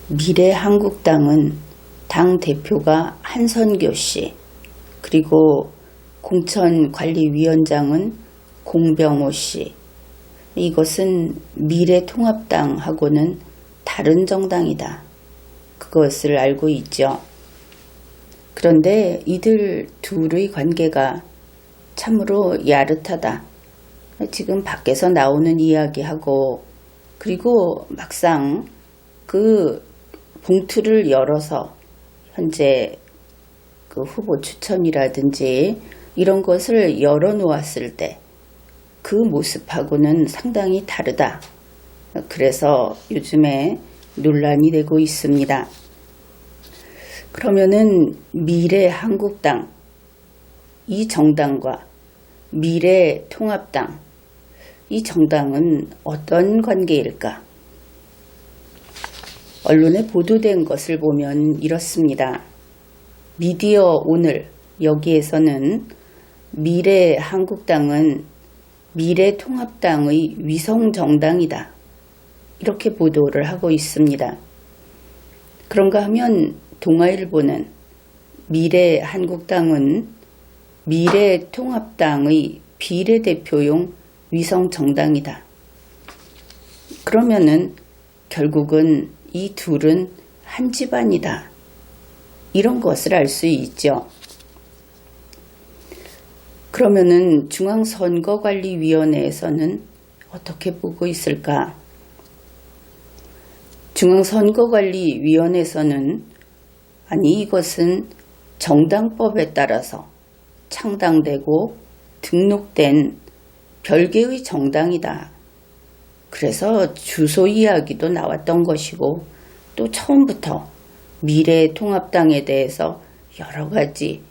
미래한국당은 당 대표가 한선교 씨, 그리고 공천관리위원장은 공병호 씨. 이것은 미래통합당하고는 다른 정당이다. 그것을 알고 있죠. 그런데 이들 둘의 관계가 참으로 야릇하다. 지금 밖에서 나오는 이야기하고, 그리고 막상 그 봉투를 열어서 현재 그 후보 추천이라든지 이런 것을 열어놓았을 때 그 모습하고는 상당히 다르다. 그래서 요즘에 논란이 되고 있습니다. 그러면은 미래한국당, 이 정당과 미래통합당, 이 정당은 어떤 관계일까? 언론에 보도된 것을 보면 이렇습니다. 미디어 오늘 여기에서는 미래한국당은 미래통합당의 위성정당이다. 이렇게 보도를 하고 있습니다. 그런가 하면 동아일보는 미래한국당은 미래통합당의 비례대표용 위성정당이다. 그러면은 결국은 이 둘은 한 집안이다. 이런 것을 알 수 있죠. 그러면은 중앙선거관리위원회에서는 어떻게 보고 있을까? 중앙선거관리위원회에서는 아니 이것은 정당법에 따라서 창당되고 등록된 별개의 정당이다. 그래서 주소 이야기도 나왔던 것이고 또 처음부터 미래통합당에 대해서 여러 가지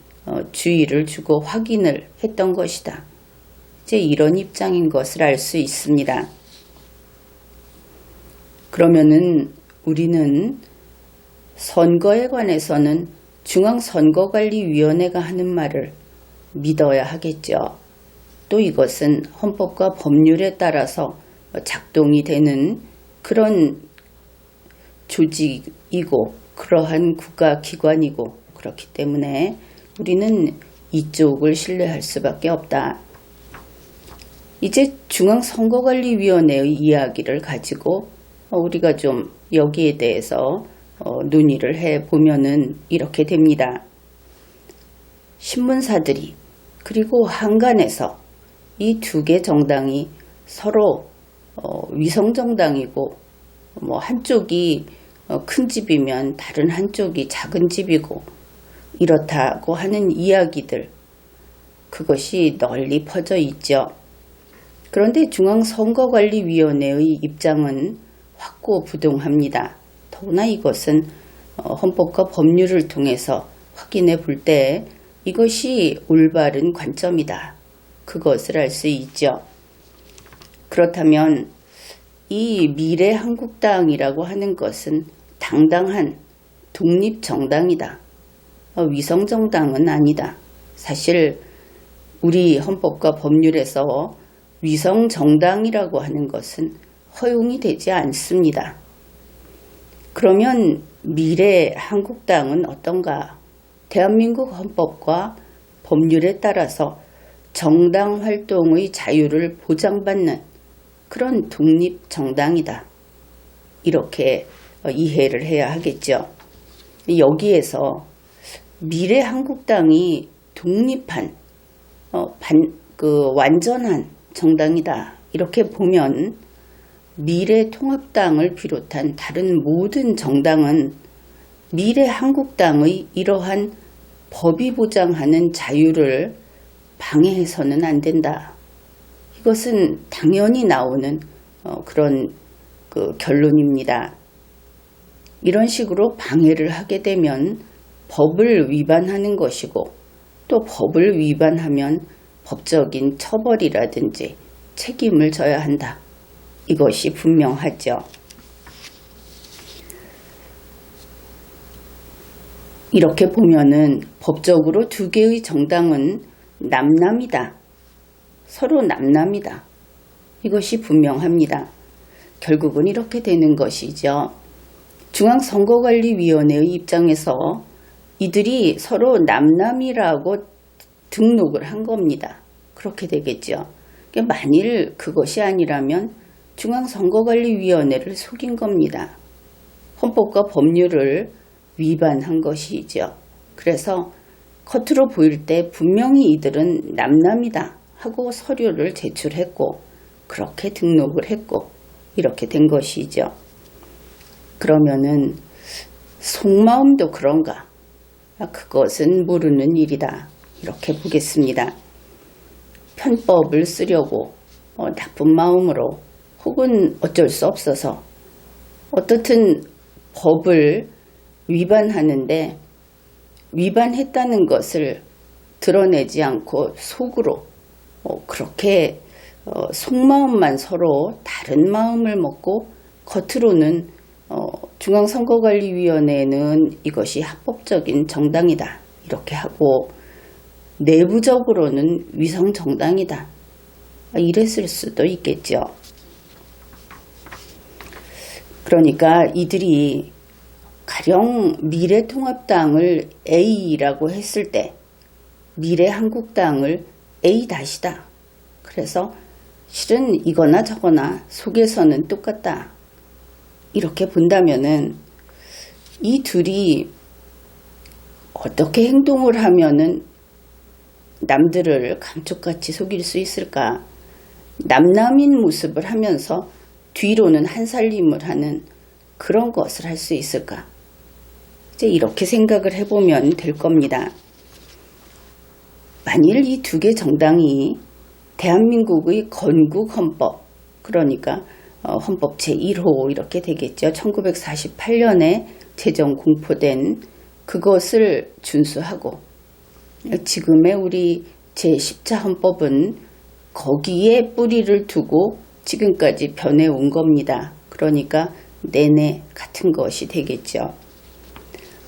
주의를 주고 확인을 했던 것이다. 이제 이런 입장인 것을 알 수 있습니다. 그러면은 우리는 선거에 관해서는 중앙선거관리위원회가 하는 말을 믿어야 하겠죠. 또 이것은 헌법과 법률에 따라서 작동이 되는 그런 조직이고 그러한 국가기관이고 그렇기 때문에 우리는 이쪽을 신뢰할 수밖에 없다. 이제 중앙선거관리위원회의 이야기를 가지고 우리가 좀 여기에 대해서 논의를 해보면은 이렇게 됩니다. 신문사들이 그리고 한간에서 이 두 개 정당이 서로 위성정당이고 한쪽이 큰 집이면 다른 한쪽이 작은 집이고 이렇다고 하는 이야기들, 그것이 널리 퍼져 있죠. 그런데 중앙선거관리위원회의 입장은 확고부동합니다. 더구나 이것은 헌법과 법률을 통해서 확인해 볼 때 이것이 올바른 관점이다. 그것을 알 수 있죠. 그렇다면 이 미래한국당이라고 하는 것은 당당한 독립정당이다. 위성정당은 아니다. 사실 우리 헌법과 법률에서 위성정당이라고 하는 것은 허용이 되지 않습니다. 그러면 미래한국당은 어떤가? 대한민국 헌법과 법률에 따라서 정당 활동의 자유를 보장받는 그런 독립정당이다. 이렇게 이해를 해야 하겠죠. 여기에서 미래한국당이 독립한 완전한 정당이다. 이렇게 보면 미래통합당을 비롯한 다른 모든 정당은 미래한국당의 이러한 법이 보장하는 자유를 방해해서는 안 된다. 이것은 당연히 나오는 그런 결론입니다. 이런 식으로 방해를 하게 되면 법을 위반하는 것이고 또 법을 위반하면 법적인 처벌이라든지 책임을 져야 한다. 이것이 분명하죠. 이렇게 보면은 법적으로 두 개의 정당은 남남이다. 서로 남남이다. 이것이 분명합니다. 결국은 이렇게 되는 것이죠. 중앙선거관리위원회의 입장에서 이들이 서로 남남이라고 등록을 한 겁니다. 그렇게 되겠죠. 만일 그것이 아니라면 중앙선거관리위원회를 속인 겁니다. 헌법과 법률을 위반한 것이죠. 그래서 겉으로 보일 때 분명히 이들은 남남이다 하고 서류를 제출했고 그렇게 등록을 했고 이렇게 된 것이죠. 그러면은 속마음도 그런가? 그것은 모르는 일이다. 이렇게 보겠습니다. 편법을 쓰려고 나쁜 마음으로 혹은 어쩔 수 없어서 어떻든 법을 위반하는데 위반했다는 것을 드러내지 않고 속으로 그렇게 속마음만 서로 다른 마음을 먹고 겉으로는 중앙선거관리위원회는 이것이 합법적인 정당이다 이렇게 하고 내부적으로는 위성정당이다 이랬을 수도 있겠죠. 그러니까 이들이 가령 미래통합당을 A라고 했을 때 미래한국당을 A-다. 그래서 실은 이거나 저거나 속에서는 똑같다. 이렇게 본다면은 이 둘이 어떻게 행동을 하면은 남들을 감쪽같이 속일 수 있을까? 남남인 모습을 하면서 뒤로는 한살림을 하는 그런 것을 할 수 있을까? 이제 이렇게 생각을 해보면 될 겁니다. 만일 이 두 개 정당이 대한민국의 건국헌법, 그러니까 헌법 제1호 이렇게 되겠죠. 1948년에 제정 공포된 그것을 준수하고 지금의 우리 제10차 헌법은 거기에 뿌리를 두고 지금까지 변해온 겁니다. 그러니까 내내 같은 것이 되겠죠.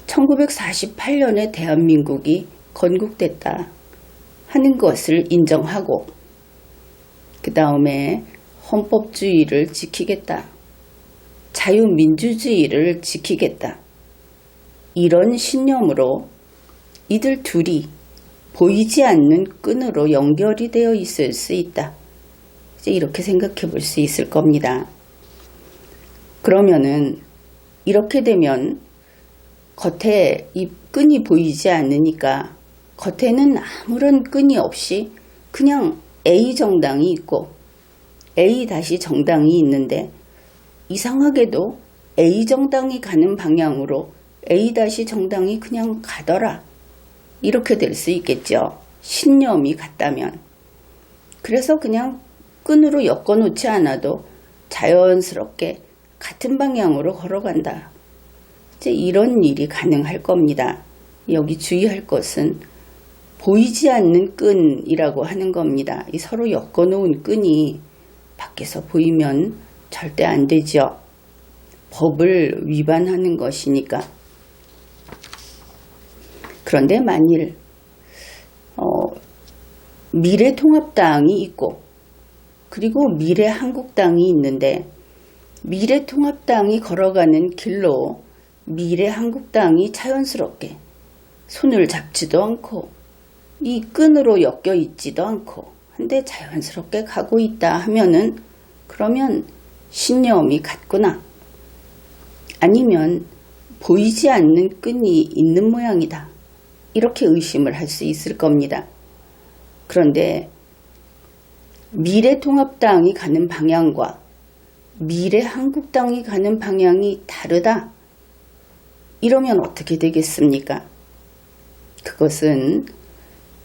1948년에 대한민국이 건국됐다 하는 것을 인정하고 그 다음에 헌법주의를 지키겠다. 자유민주주의를 지키겠다. 이런 신념으로 이들 둘이 보이지 않는 끈으로 연결이 되어 있을 수 있다. 이제 이렇게 생각해 볼 수 있을 겁니다. 그러면은 이렇게 되면 겉에 이 끈이 보이지 않으니까 겉에는 아무런 끈이 없이 그냥 A 정당이 있고 A 다시 정당이 있는데 이상하게도 A 정당이 가는 방향으로 A 다시 정당이 그냥 가더라. 이렇게 될 수 있겠죠. 신념이 같다면. 그래서 그냥 끈으로 엮어놓지 않아도 자연스럽게 같은 방향으로 걸어간다. 이제 이런 일이 가능할 겁니다. 여기 주의할 것은 보이지 않는 끈이라고 하는 겁니다. 이 서로 엮어놓은 끈이 밖에서 보이면 절대 안 되죠. 법을 위반하는 것이니까. 그런데 만일 미래통합당이 있고 그리고 미래한국당이 있는데 미래통합당이 걸어가는 길로 미래한국당이 자연스럽게 손을 잡지도 않고 이 끈으로 엮여 있지도 않고 한데 자연스럽게 가고 있다 하면은 그러면 신념이 같구나. 아니면 보이지 않는 끈이 있는 모양이다. 이렇게 의심을 할 수 있을 겁니다. 그런데 미래통합당이 가는 방향과 미래한국당이 가는 방향이 다르다. 이러면 어떻게 되겠습니까? 그것은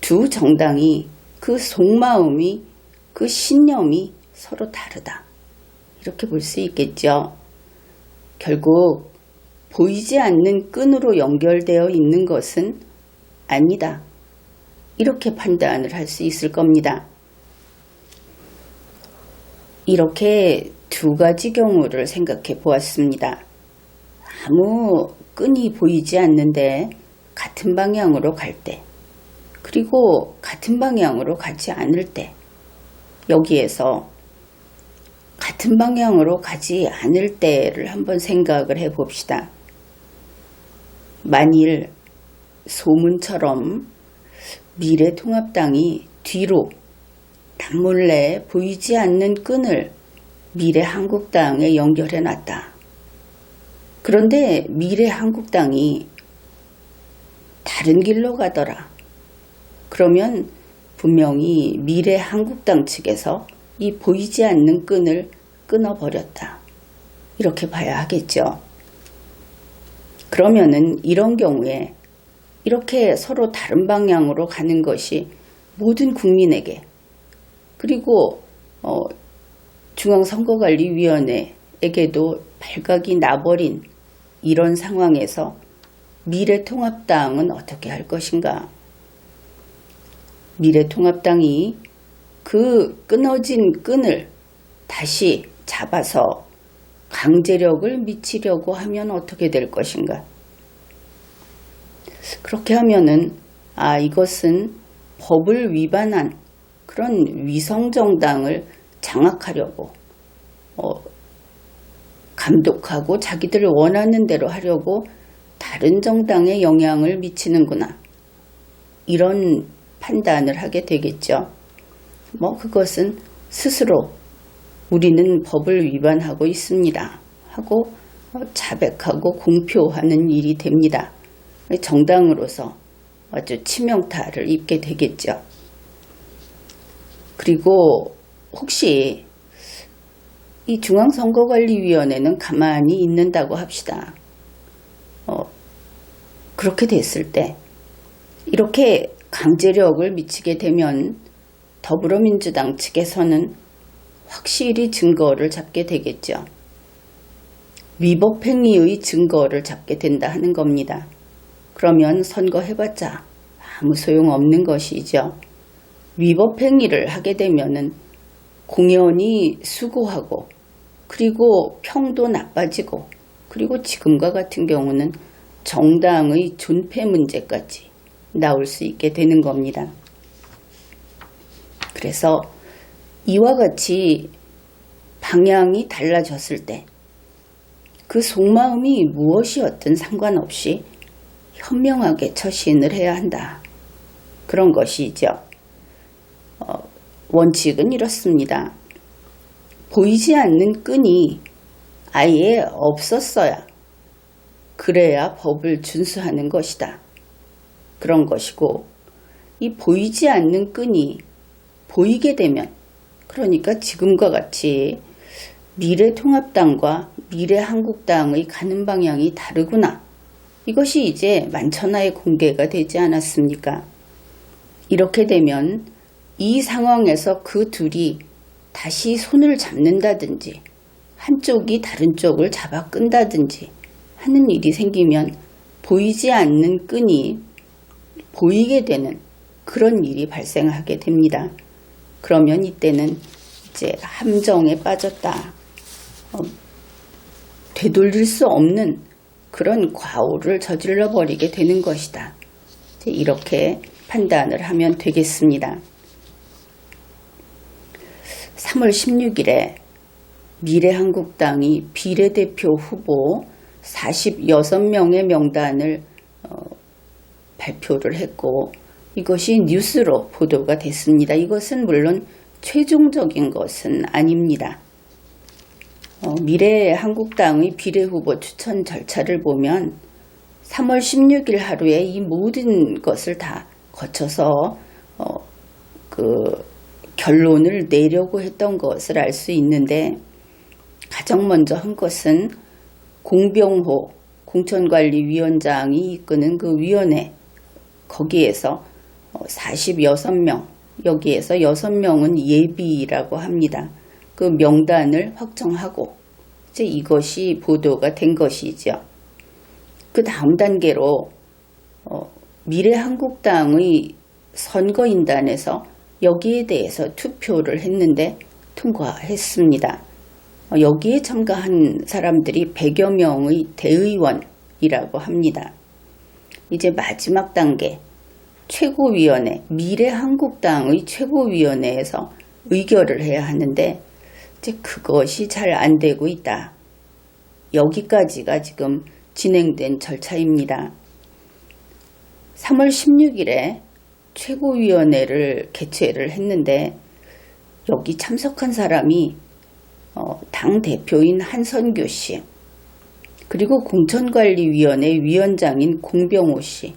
두 정당이 그 속마음이 그 신념이 서로 다르다. 이렇게 볼 수 있겠죠. 결국 보이지 않는 끈으로 연결되어 있는 것은 아니다. 이렇게 판단을 할 수 있을 겁니다. 이렇게 두 가지 경우를 생각해 보았습니다. 아무 끈이 보이지 않는데 같은 방향으로 갈 때, 그리고 같은 방향으로 가지 않을 때, 여기에서 같은 방향으로 가지 않을 때를 한번 생각을 해 봅시다. 만일 소문처럼 미래통합당이 뒤로 남몰래 보이지 않는 끈을 미래한국당에 연결해 놨다. 그런데 미래한국당이 다른 길로 가더라. 그러면 분명히 미래한국당 측에서 이 보이지 않는 끈을 끊어버렸다. 이렇게 봐야 하겠죠. 그러면은 이런 경우에 이렇게 서로 다른 방향으로 가는 것이 모든 국민에게 그리고 중앙선거관리위원회에게도 발각이 나버린 이런 상황에서 미래통합당은 어떻게 할 것인가? 미래통합당이 그 끊어진 끈을 다시 잡아서 강제력을 미치려고 하면 어떻게 될 것인가? 그렇게 하면은 이것은 법을 위반한 그런 위성정당을 장악하려고 감독하고 자기들 원하는 대로 하려고 다른 정당에 영향을 미치는구나. 이런 판단을 하게 되겠죠. 그것은 스스로 우리는 법을 위반하고 있습니다 하고 자백하고 공표하는 일이 됩니다. 정당으로서 아주 치명타를 입게 되겠죠. 그리고 혹시 이 중앙선거관리위원회는 가만히 있는다고 합시다. 그렇게 됐을 때 이렇게 강제력을 미치게 되면 더불어민주당 측에서는 확실히 증거를 잡게 되겠죠. 위법행위의 증거를 잡게 된다 하는 겁니다. 그러면 선거해봤자 아무 소용없는 것이죠. 위법행위를 하게 되면은 공연히 수고하고 그리고 평도 나빠지고 그리고 지금과 같은 경우는 정당의 존폐 문제까지 나올 수 있게 되는 겁니다. 그래서 이와 같이 방향이 달라졌을 때 그 속마음이 무엇이었든 상관없이 현명하게 처신을 해야 한다. 그런 것이죠. 원칙은 이렇습니다. 보이지 않는 끈이 아예 없었어야 그래야 법을 준수하는 것이다. 그런 것이고 이 보이지 않는 끈이 보이게 되면 그러니까 지금과 같이 미래통합당과 미래한국당의 가는 방향이 다르구나. 이것이 이제 만천하에 공개가 되지 않았습니까? 이렇게 되면 이 상황에서 그 둘이 다시 손을 잡는다든지 한쪽이 다른 쪽을 잡아 끈다든지 하는 일이 생기면 보이지 않는 끈이 보이게 되는 그런 일이 발생하게 됩니다. 그러면 이때는 이제 함정에 빠졌다. 되돌릴 수 없는 그런 과오를 저질러 버리게 되는 것이다. 이렇게 판단을 하면 되겠습니다. 3월 16일에 미래한국당이 비례대표 후보 46명의 명단을 발표를 했고 이것이 뉴스로 보도가 됐습니다. 이것은 물론 최종적인 것은 아닙니다. 미래한국당의 비례후보 추천 절차를 보면 3월 16일 하루에 이 모든 것을 다 거쳐서 결론을 내려고 했던 것을 알 수 있는데 가장 먼저 한 것은 공병호 공천관리위원장이 이끄는 그 위원회 거기에서 46명 여기에서 6명은 예비라고 합니다. 그 명단을 확정하고 이제 이것이 보도가 된 것이죠. 그 다음 단계로 미래한국당의 선거인단에서 여기에 대해서 투표를 했는데 통과했습니다. 여기에 참가한 사람들이 100여 명의 대의원이라고 합니다. 이제 마지막 단계 최고위원회, 미래한국당의 최고위원회에서 의결을 해야 하는데 이제 그것이 잘 안 되고 있다. 여기까지가 지금 진행된 절차입니다. 3월 16일에 최고위원회를 개최를 했는데 여기 참석한 사람이 당 대표인 한선교 씨, 그리고 공천관리위원회 위원장인 공병호 씨,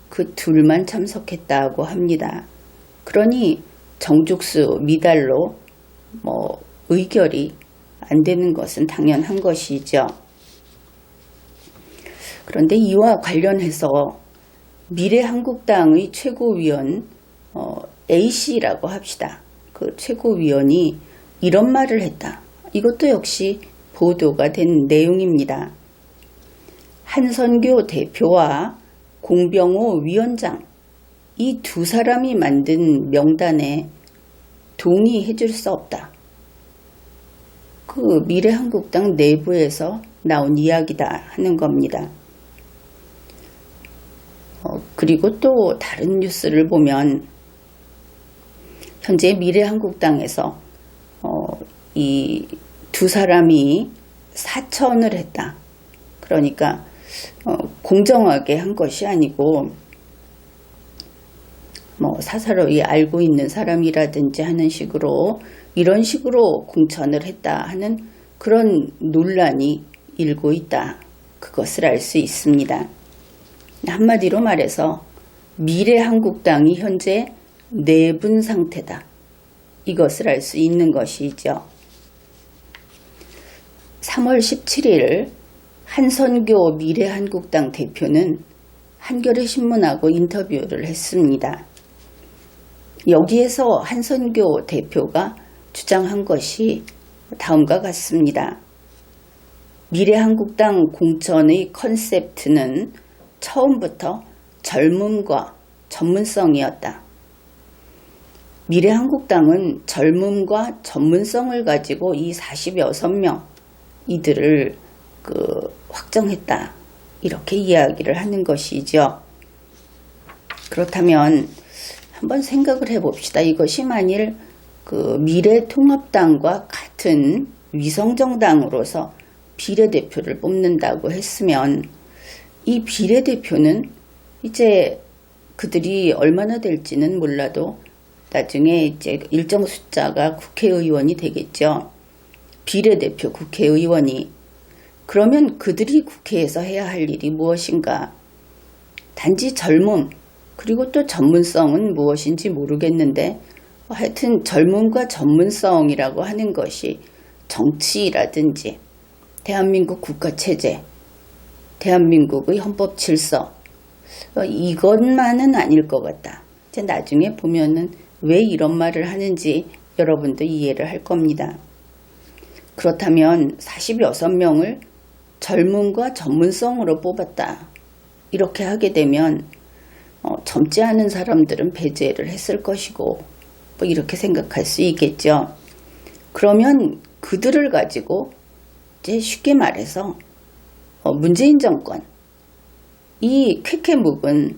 그 둘만 참석했다고 합니다. 그러니 정죽수 미달로 의결이 안 되는 것은 당연한 것이죠. 그런데 이와 관련해서 미래한국당의 최고위원 A씨라고 합시다. 그 최고위원이 이런 말을 했다. 이것도 역시 보도가 된 내용입니다. 한선교 대표와 공병호 위원장, 이 두 사람이 만든 명단에 동의해 줄 수 없다. 그 미래한국당 내부에서 나온 이야기다 하는 겁니다. 그리고 또 다른 뉴스를 보면 현재 미래한국당에서 이 두 사람이 사천을 했다. 그러니까 공정하게 한 것이 아니고 사사로이 알고 있는 사람이라든지 하는 식으로 이런 식으로 공천을 했다 하는 그런 논란이 일고 있다. 그것을 알 수 있습니다. 한마디로 말해서 미래한국당이 현재 내분 상태다. 이것을 알 수 있는 것이죠. 3월 17일 한선교 미래한국당 대표는 한겨레 신문하고 인터뷰를 했습니다. 여기에서 한선교 대표가 주장한 것이 다음과 같습니다. 미래한국당 공천의 컨셉트는 처음부터 젊음과 전문성이었다. 미래한국당은 젊음과 전문성을 가지고 이 46명 이들을 확정했다. 이렇게 이야기를 하는 것이죠. 그렇다면 한번 생각을 해봅시다. 이것이 만일 미래통합당과 같은 위성정당으로서 비례대표를 뽑는다고 했으면 이 비례대표는 이제 그들이 얼마나 될지는 몰라도 나중에 이제 일정 숫자가 국회의원이 되겠죠. 비례대표 국회의원이. 그러면 그들이 국회에서 해야 할 일이 무엇인가? 단지 젊음, 그리고 또 전문성은 무엇인지 모르겠는데 하여튼 젊음과 전문성이라고 하는 것이 정치라든지 대한민국 국가체제, 대한민국의 헌법 질서, 이것만은 아닐 것 같다. 이제 나중에 보면은 왜 이런 말을 하는지 여러분도 이해를 할 겁니다. 그렇다면 46명을 젊음과 전문성으로 뽑았다. 이렇게 하게 되면 젊지 않은 사람들은 배제를 했을 것이고 이렇게 생각할 수 있겠죠. 그러면 그들을 가지고 이제 쉽게 말해서 문재인 정권, 이 쾌쾌묵은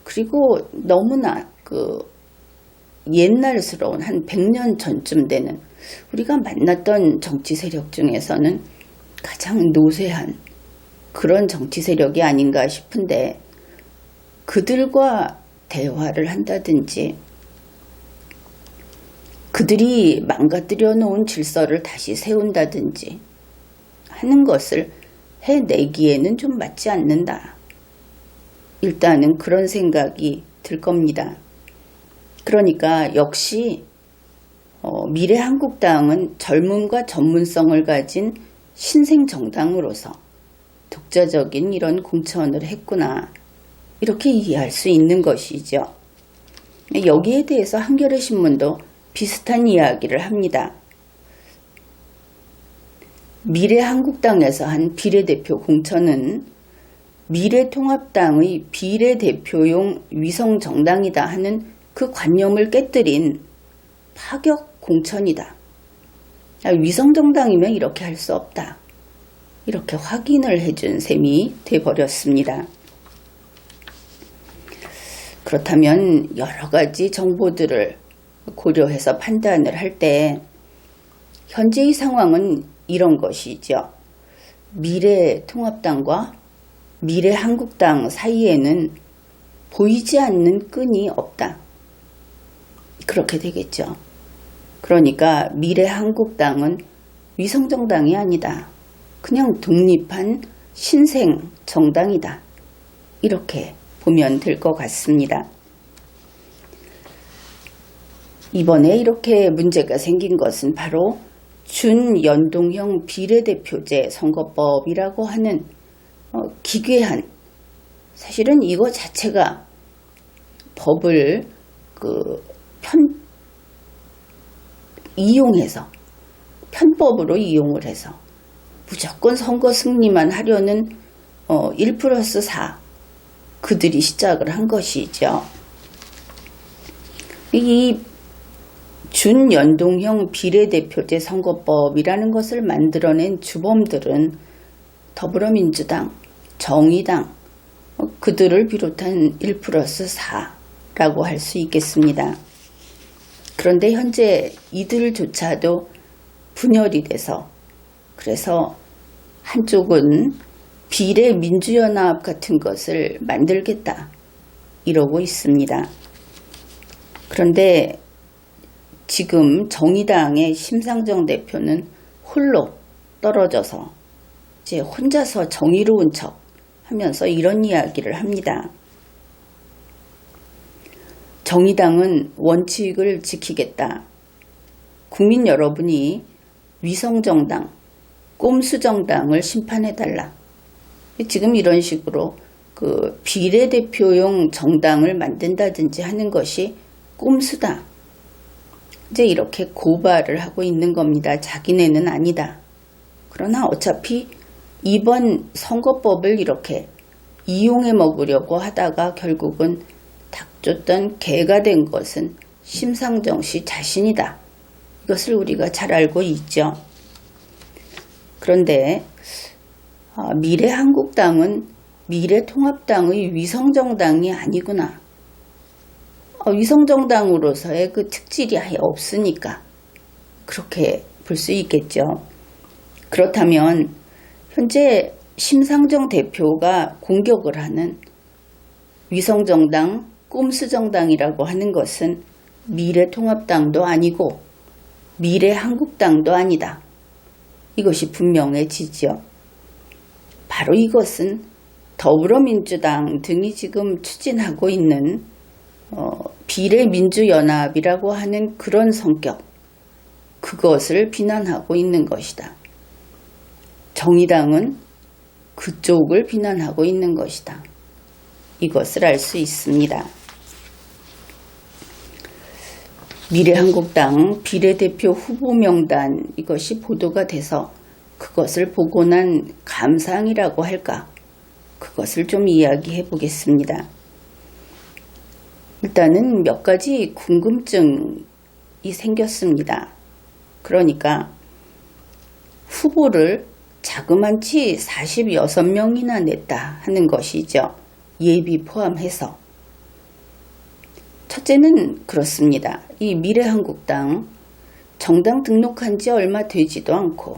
그리고 너무나 옛날스러운 한 100년 전쯤 되는 우리가 만났던 정치 세력 중에서는 가장 노쇠한 그런 정치 세력이 아닌가 싶은데 그들과 대화를 한다든지 그들이 망가뜨려 놓은 질서를 다시 세운다든지 하는 것을 해내기에는 좀 맞지 않는다. 일단은 그런 생각이 들 겁니다. 그러니까 역시 미래한국당은 젊음과 전문성을 가진 신생정당으로서 독자적인 이런 공천을 했구나. 이렇게 이해할 수 있는 것이죠. 여기에 대해서 한겨레 신문도 비슷한 이야기를 합니다. 미래한국당에서 한 비례대표 공천은 미래통합당의 비례대표용 위성정당이다 하는 그 관념을 깨뜨린 파격 공천이다. 위성정당이면 이렇게 할 수 없다. 이렇게 확인을 해준 셈이 돼버렸습니다. 그렇다면 여러 가지 정보들을 고려해서 판단을 할 때 현재의 상황은 이런 것이죠. 미래통합당과 미래한국당 사이에는 보이지 않는 끈이 없다. 그렇게 되겠죠. 그러니까 미래한국당은 위성정당이 아니다. 그냥 독립한 신생 정당이다. 이렇게 보면 될 것 같습니다. 이번에 이렇게 문제가 생긴 것은 바로 준연동형 비례대표제 선거법이라고 하는 기괴한, 사실은 이거 자체가 법을 이용해서 편법으로 이용을 해서 무조건 선거 승리만 하려는 1+4 그들이 시작을 한 것이죠. 이 준연동형 비례대표제 선거법이라는 것을 만들어낸 주범들은 더불어민주당, 정의당, 그들을 비롯한 1+4라고 할 수 있겠습니다. 그런데 현재 이들조차도 분열이 돼서, 그래서 한쪽은 비례민주연합 같은 것을 만들겠다 이러고 있습니다. 그런데 지금 정의당의 심상정 대표는 홀로 떨어져서 이제 혼자서 정의로운 척 하면서 이런 이야기를 합니다. 정의당은 원칙을 지키겠다. 국민 여러분이 위성정당, 꼼수정당을 심판해달라. 지금 이런 식으로 비례대표용 정당을 만든다든지 하는 것이 꼼수다. 이제 이렇게 고발을 하고 있는 겁니다. 자기네는 아니다. 그러나 어차피 이번 선거법을 이렇게 이용해 먹으려고 하다가 결국은 닥쳤던 개가 된 것은 심상정 씨 자신이다. 이것을 우리가 잘 알고 있죠. 그런데 미래한국당은 미래통합당의 위성정당이 아니구나. 위성정당으로서의 그 특질이 아예 없으니까 그렇게 볼 수 있겠죠. 그렇다면 현재 심상정 대표가 공격을 하는 위성정당, 꼼수정당이라고 하는 것은 미래통합당도 아니고 미래한국당도 아니다. 이것이 분명해지죠. 바로 이것은 더불어민주당 등이 지금 추진하고 있는 비례민주연합이라고 하는 그런 성격, 그것을 비난하고 있는 것이다. 정의당은 그쪽을 비난하고 있는 것이다. 이것을 알 수 있습니다. 미래한국당 비례대표 후보 명단, 이것이 보도가 돼서 그것을 보고 난 감상이라고 할까? 그것을 좀 이야기해 보겠습니다. 일단은 몇 가지 궁금증이 생겼습니다. 그러니까 후보를 자그만치 46명이나 냈다 하는 것이죠. 예비 포함해서. 첫째는 그렇습니다. 이 미래한국당 정당 등록한 지 얼마 되지도 않고,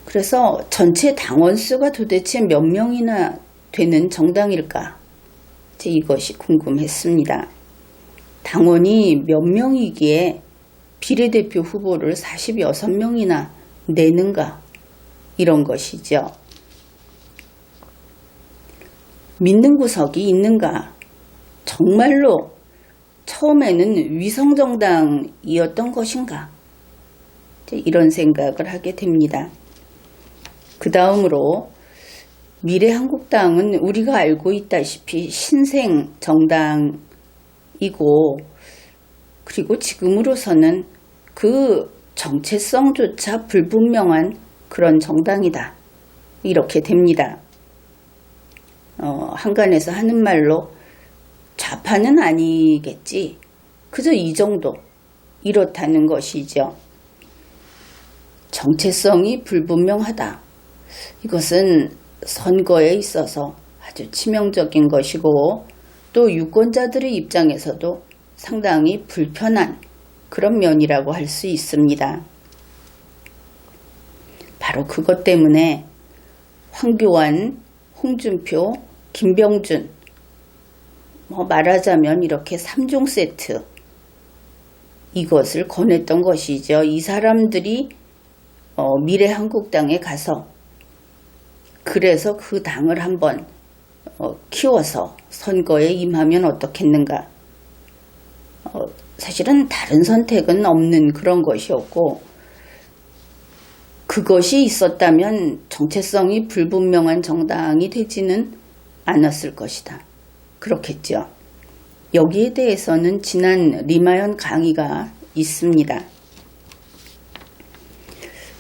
그래서 전체 당원 수가 도대체 몇 명이나 되는 정당일까? 이것이 궁금했습니다. 당원이 몇 명이기에 비례대표 후보를 46명이나 내는가? 이런 것이죠. 믿는 구석이 있는가? 정말로 처음에는 위성정당이었던 것인가? 이런 생각을 하게 됩니다. 그 다음으로 미래한국당은 우리가 알고 있다시피 신생 정당이고, 그리고 지금으로서는 그 정체성조차 불분명한 그런 정당이다. 이렇게 됩니다. 한간에서 하는 말로 좌파는 아니겠지. 그저 이 정도. 이렇다는 것이죠. 정체성이 불분명하다. 이것은 선거에 있어서 아주 치명적인 것이고, 또 유권자들의 입장에서도 상당히 불편한 그런 면이라고 할 수 있습니다. 바로 그것 때문에 황교안, 홍준표, 김병준, 말하자면 이렇게 3종 세트, 이것을 권했던 것이죠. 이 사람들이 미래한국당에 가서 그래서 그 당을 한번 키워서 선거에 임하면 어떻겠는가. 사실은 다른 선택은 없는 그런 것이었고, 그것이 있었다면 정체성이 불분명한 정당이 되지는 않았을 것이다. 그렇겠죠. 여기에 대해서는 지난 리마연 강의가 있습니다.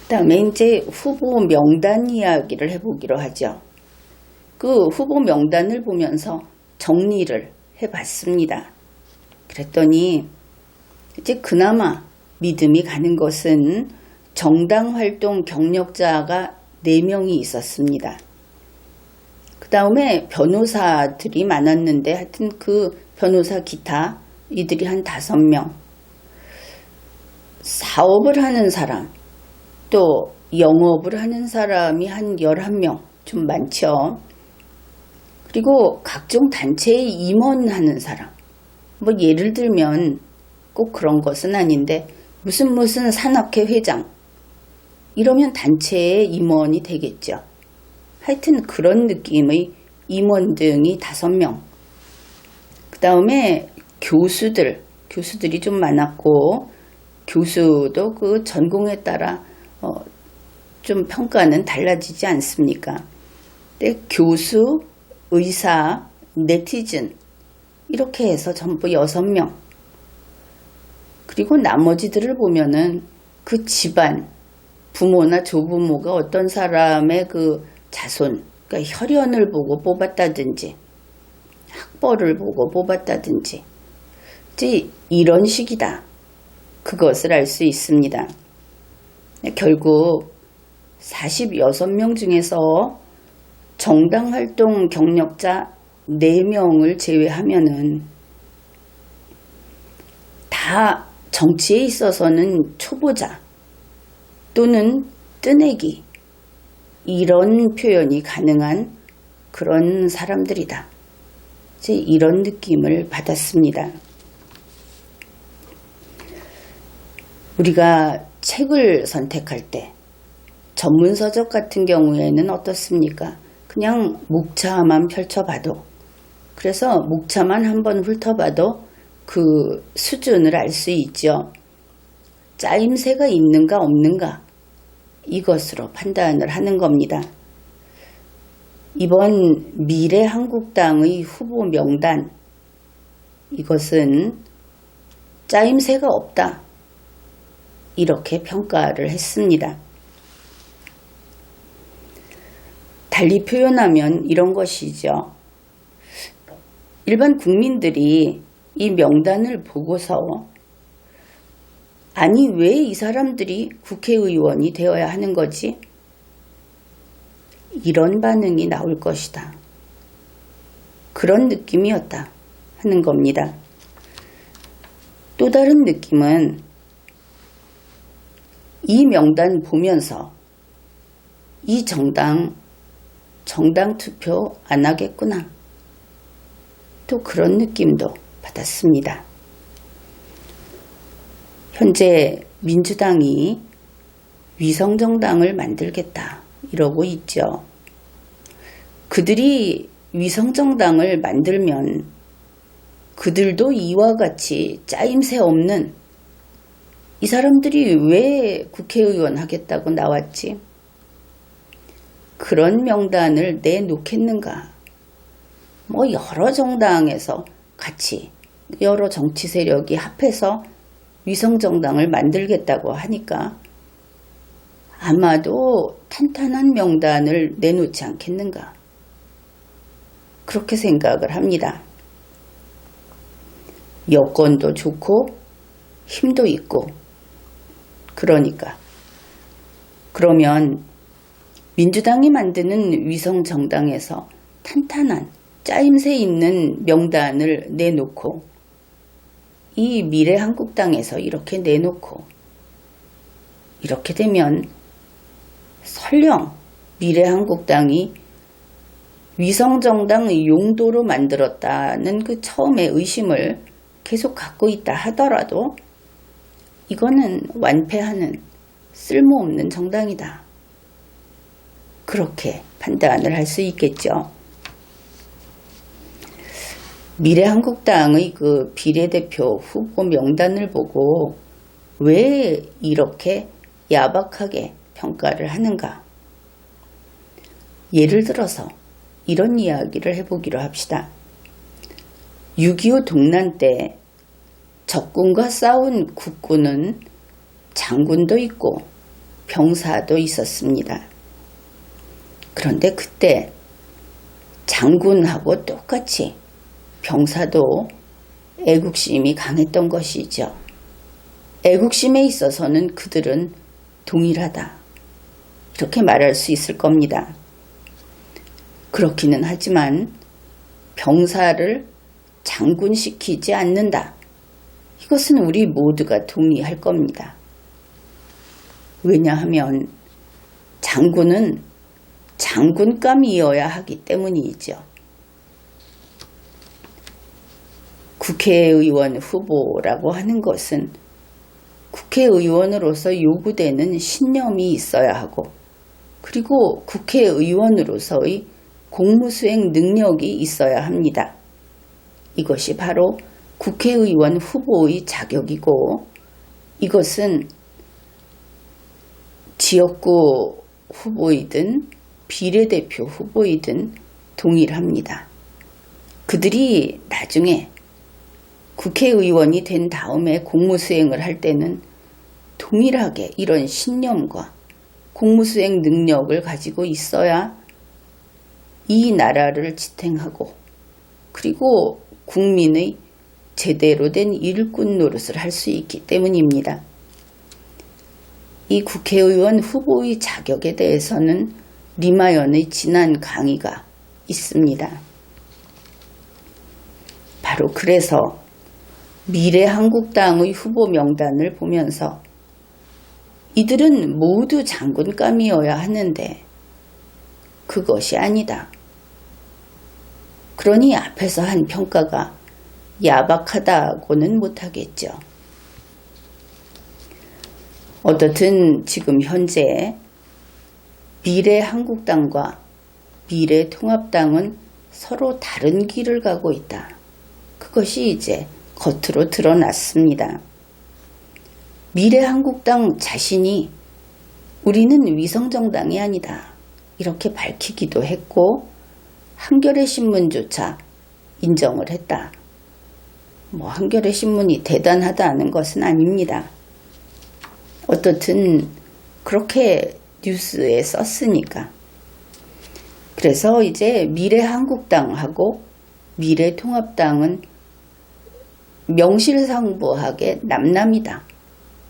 그 다음에 이제 후보 명단 이야기를 해보기로 하죠. 그 후보 명단을 보면서 정리를 해봤습니다. 그랬더니 이제 그나마 믿음이 가는 것은 정당 활동 경력자가 4명이 있었습니다. 그 다음에 변호사들이 많았는데 하여튼 그 변호사 기타 이들이 한 5명, 사업을 하는 사람, 또 영업을 하는 사람이 한 11명, 좀 많죠. 그리고 각종 단체에 임원하는 사람, 예를 들면 꼭 그런 것은 아닌데 무슨 산악회 회장, 이러면 단체의 임원이 되겠죠. 하여튼 그런 느낌의 임원 등이 5명. 그 다음에 교수들이 좀 많았고, 교수도 그 전공에 따라 좀 평가는 달라지지 않습니까? 근데 교수, 의사, 네티즌 이렇게 해서 전부 6명. 그리고 나머지들을 보면은 그 집안, 부모나 조부모가 어떤 사람의 그 자손, 그러니까 혈연을 보고 뽑았다든지 학벌을 보고 뽑았다든지 이제 이런 식이다. 그것을 알 수 있습니다. 결국 46명 중에서 정당 활동 경력자 4명을 제외하면은 다 정치에 있어서는 초보자 또는 뜨내기, 이런 표현이 가능한 그런 사람들이다. 이제 이런 느낌을 받았습니다. 우리가 책을 선택할 때 전문서적 같은 경우에는 어떻습니까? 그냥 목차만 펼쳐봐도, 그래서 목차만 한번 훑어봐도 그 수준을 알 수 있죠. 짜임새가 있는가 없는가, 이것으로 판단을 하는 겁니다. 이번 미래한국당의 후보 명단, 이것은 짜임새가 없다, 이렇게 평가를 했습니다. 달리 표현하면 이런 것이죠. 일반 국민들이 이 명단을 보고서 아니 왜 이 사람들이 국회의원이 되어야 하는 거지? 이런 반응이 나올 것이다. 그런 느낌이었다 하는 겁니다. 또 다른 느낌은 이 명단 보면서 이 정당 투표 안 하겠구나, 또 그런 느낌도 받았습니다. 현재 민주당이 위성정당을 만들겠다 이러고 있죠. 그들이 위성정당을 만들면 그들도 이와 같이 짜임새 없는, 이 사람들이 왜 국회의원 하겠다고 나왔지? 그런 명단을 내놓겠는가? 여러 정당에서 같이, 여러 정치 세력이 합해서 위성정당을 만들겠다고 하니까 아마도 탄탄한 명단을 내놓지 않겠는가, 그렇게 생각을 합니다. 여건도 좋고 힘도 있고, 그러면 민주당이 만드는 위성정당에서 탄탄한 짜임새 있는 명단을 내놓고 이 미래한국당에서 이렇게 내놓고 이렇게 되면 설령 미래한국당이 위성정당의 용도로 만들었다는 그 처음의 의심을 계속 갖고 있다 하더라도 이거는 완패하는 쓸모없는 정당이다. 그렇게 판단을 할 수 있겠죠. 미래한국당의 그 비례대표 후보 명단을 보고 왜 이렇게 야박하게 평가를 하는가? 예를 들어서 이런 이야기를 해보기로 합시다. 6.25 동란 때 적군과 싸운 국군은 장군도 있고 병사도 있었습니다. 그런데 그때 장군하고 똑같이 병사도 애국심이 강했던 것이죠. 애국심에 있어서는 그들은 동일하다. 이렇게 말할 수 있을 겁니다. 그렇기는 하지만 병사를 장군시키지 않는다. 이것은 우리 모두가 동의할 겁니다. 왜냐하면 장군은 장군감이어야 하기 때문이죠. 국회의원 후보라고 하는 것은 국회의원으로서 요구되는 신념이 있어야 하고 그리고 국회의원으로서의 공무수행 능력이 있어야 합니다. 이것이 바로 국회의원 후보의 자격이고 이것은 지역구 후보이든 비례대표 후보이든 동일합니다. 그들이 나중에 국회의원이 된 다음에 공무수행을 할 때는 동일하게 이런 신념과 공무수행 능력을 가지고 있어야 이 나라를 지탱하고 그리고 국민의 제대로 된 일꾼 노릇을 할 수 있기 때문입니다. 이 국회의원 후보의 자격에 대해서는 리마연의 지난 강의가 있습니다. 바로 그래서 미래한국당의 후보 명단을 보면서 이들은 모두 장군감이어야 하는데 그것이 아니다. 그러니 앞에서 한 평가가 야박하다고는 못하겠죠. 어떻든 지금 현재 미래한국당과 미래통합당은 서로 다른 길을 가고 있다. 그것이 이제 겉으로 드러났습니다. 미래한국당 자신이 우리는 위성정당이 아니다. 이렇게 밝히기도 했고 한겨레 신문조차 인정을 했다. 한겨레 신문이 대단하다는 것은 아닙니다. 어떻든 그렇게 뉴스에 썼으니까. 그래서 이제 미래한국당하고 미래통합당은 명실상부하게 남남이다.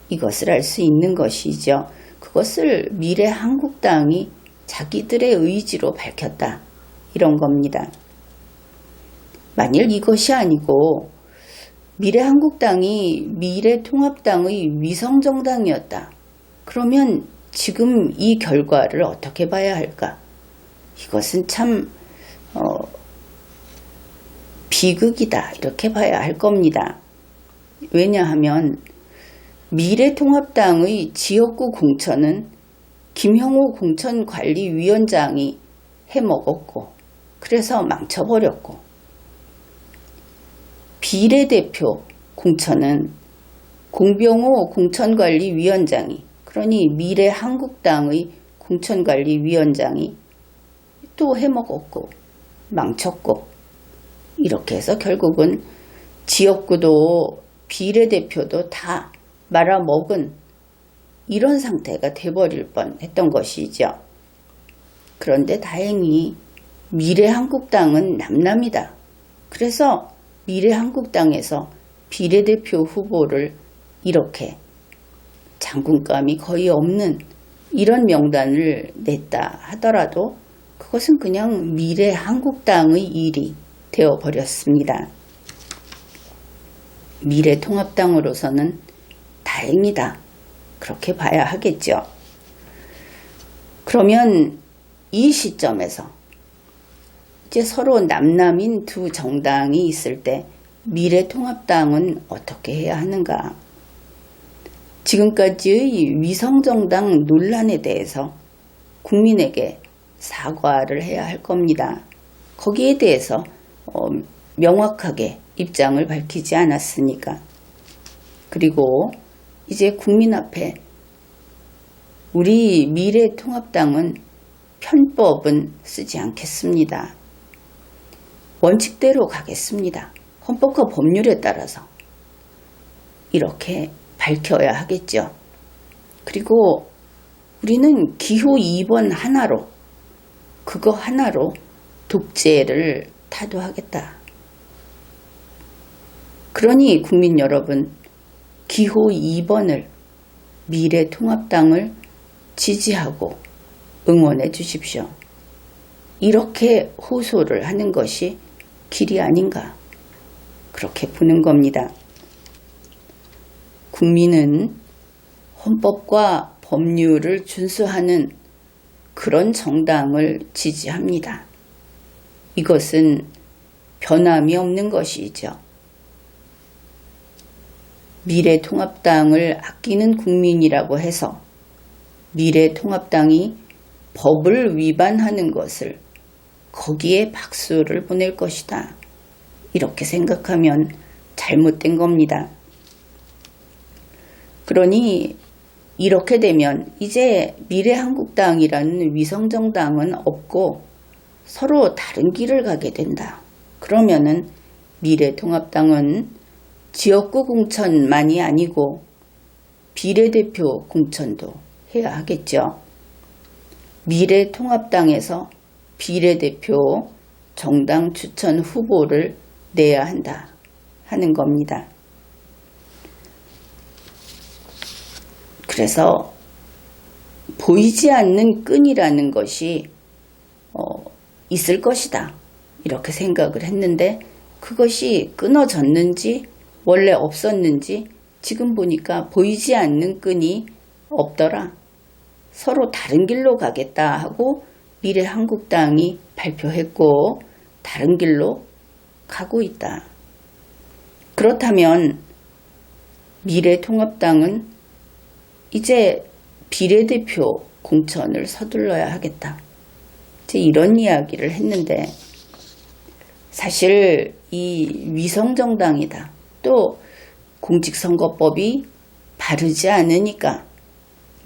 이것을 알 수 있는 것이죠. 그것을 미래한국당이 자기들의 의지로 밝혔다. 이런 겁니다. 만일 이것이 아니고 미래한국당이 미래통합당의 위성정당이었다. 그러면 지금 이 결과를 어떻게 봐야 할까? 이것은 참 비극이다. 이렇게 봐야 할 겁니다. 왜냐하면 미래통합당의 지역구 공천은 김형호 공천관리위원장이 해먹었고 그래서 망쳐버렸고 비례대표 공천은 공병호 공천관리위원장이 그러니 미래한국당의 공천관리위원장이 또 해먹었고 망쳤고 이렇게 해서 결국은 지역구도 비례대표도 다 말아먹은 이런 상태가 돼버릴 뻔했던 것이죠. 그런데 다행히 미래한국당은 남남이다. 그래서 미래한국당에서 비례대표 후보를 이렇게 장군감이 거의 없는 이런 명단을 냈다 하더라도 그것은 그냥 미래한국당의 일이 되어버렸습니다. 미래통합당으로서는 다행이다. 그렇게 봐야 하겠죠. 그러면 이 시점에서 이제 서로 남남인 두 정당이 있을 때 미래통합당은 어떻게 해야 하는가? 지금까지의 위성정당 논란에 대해서 국민에게 사과를 해야 할 겁니다. 거기에 대해서 명확하게 입장을 밝히지 않았으니까. 그리고 이제 국민 앞에 우리 미래통합당은 편법은 쓰지 않겠습니다. 원칙대로 가겠습니다. 헌법과 법률에 따라서 이렇게 밝혀야 하겠죠. 그리고 우리는 기호 2번 하나로, 그거 하나로 독재를 타도하겠다. 그러니 국민 여러분, 기호 2번을 미래통합당을 지지하고 응원해 주십시오. 이렇게 호소를 하는 것이 길이 아닌가, 그렇게 보는 겁니다. 국민은 헌법과 법률을 준수하는 그런 정당을 지지합니다. 이것은 변함이 없는 것이죠. 미래통합당을 아끼는 국민이라고 해서 미래통합당이 법을 위반하는 것을 거기에 박수를 보낼 것이다. 이렇게 생각하면 잘못된 겁니다. 그러니 이렇게 되면 이제 미래한국당이라는 위성정당은 없고 서로 다른 길을 가게 된다. 그러면은 미래통합당은 지역구 공천만이 아니고 비례대표 공천도 해야 하겠죠. 미래통합당에서 비례대표 정당 추천 후보를 내야 한다 하는 겁니다. 그래서 보이지 않는 끈이라는 것이 있을 것이다. 이렇게 생각을 했는데 그것이 끊어졌는지 원래 없었는지 지금 보니까 보이지 않는 끈이 없더라. 서로 다른 길로 가겠다 하고 미래한국당이 발표했고 다른 길로 가고 있다. 그렇다면 미래통합당은 이제 비례대표 공천을 서둘러야 하겠다. 이제 이런 이야기를 했는데 사실 이 위성정당이다. 또 공직선거법이 바르지 않으니까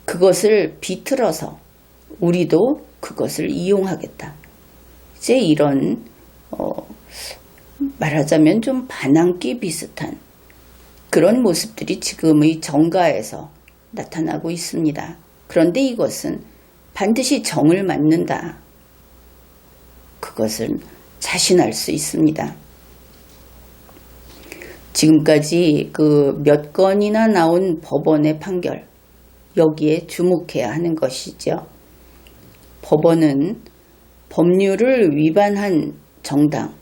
그것을 비틀어서 우리도 그것을 이용하겠다. 이제 이런 말하자면 좀 반항기 비슷한 그런 모습들이 지금의 정가에서 나타나고 있습니다. 그런데 이것은 반드시 정을 맞는다. 그것은 자신할 수 있습니다. 지금까지 그 몇 건이나 나온 법원의 판결, 여기에 주목해야 하는 것이죠. 법원은 법률을 위반한 정당,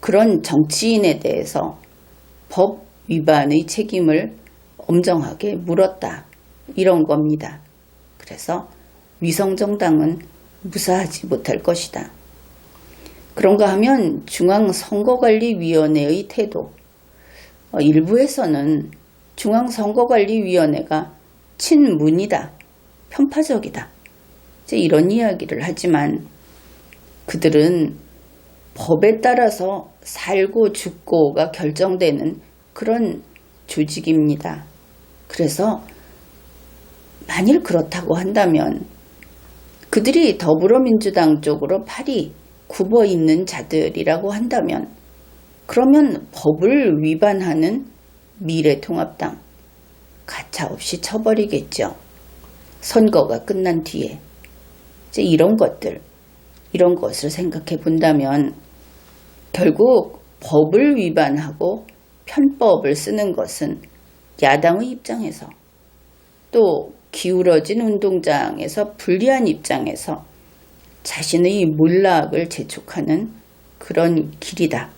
그런 정치인에 대해서 법 위반의 책임을 엄정하게 물었다. 이런 겁니다. 그래서 위성정당은 무사하지 못할 것이다. 그런가 하면 중앙선거관리위원회의 태도, 일부에서는 중앙선거관리위원회가 친문이다, 편파적이다, 이제 이런 이야기를 하지만 그들은 법에 따라서 살고 죽고가 결정되는 그런 조직입니다. 그래서 만일 그렇다고 한다면 그들이 더불어민주당 쪽으로 팔이 굽어 있는 자들이라고 한다면 그러면 법을 위반하는 미래통합당 가차없이 쳐버리겠죠. 선거가 끝난 뒤에. 이제 이런 것을 생각해 본다면 결국 법을 위반하고 편법을 쓰는 것은 야당의 입장에서 또 기울어진 운동장에서 불리한 입장에서 자신의 몰락을 재촉하는 그런 길이다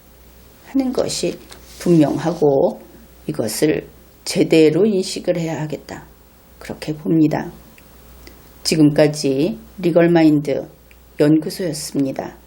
하는 것이 분명하고 이것을 제대로 인식을 해야 하겠다. 그렇게 봅니다. 지금까지 리걸마인드 연구소였습니다.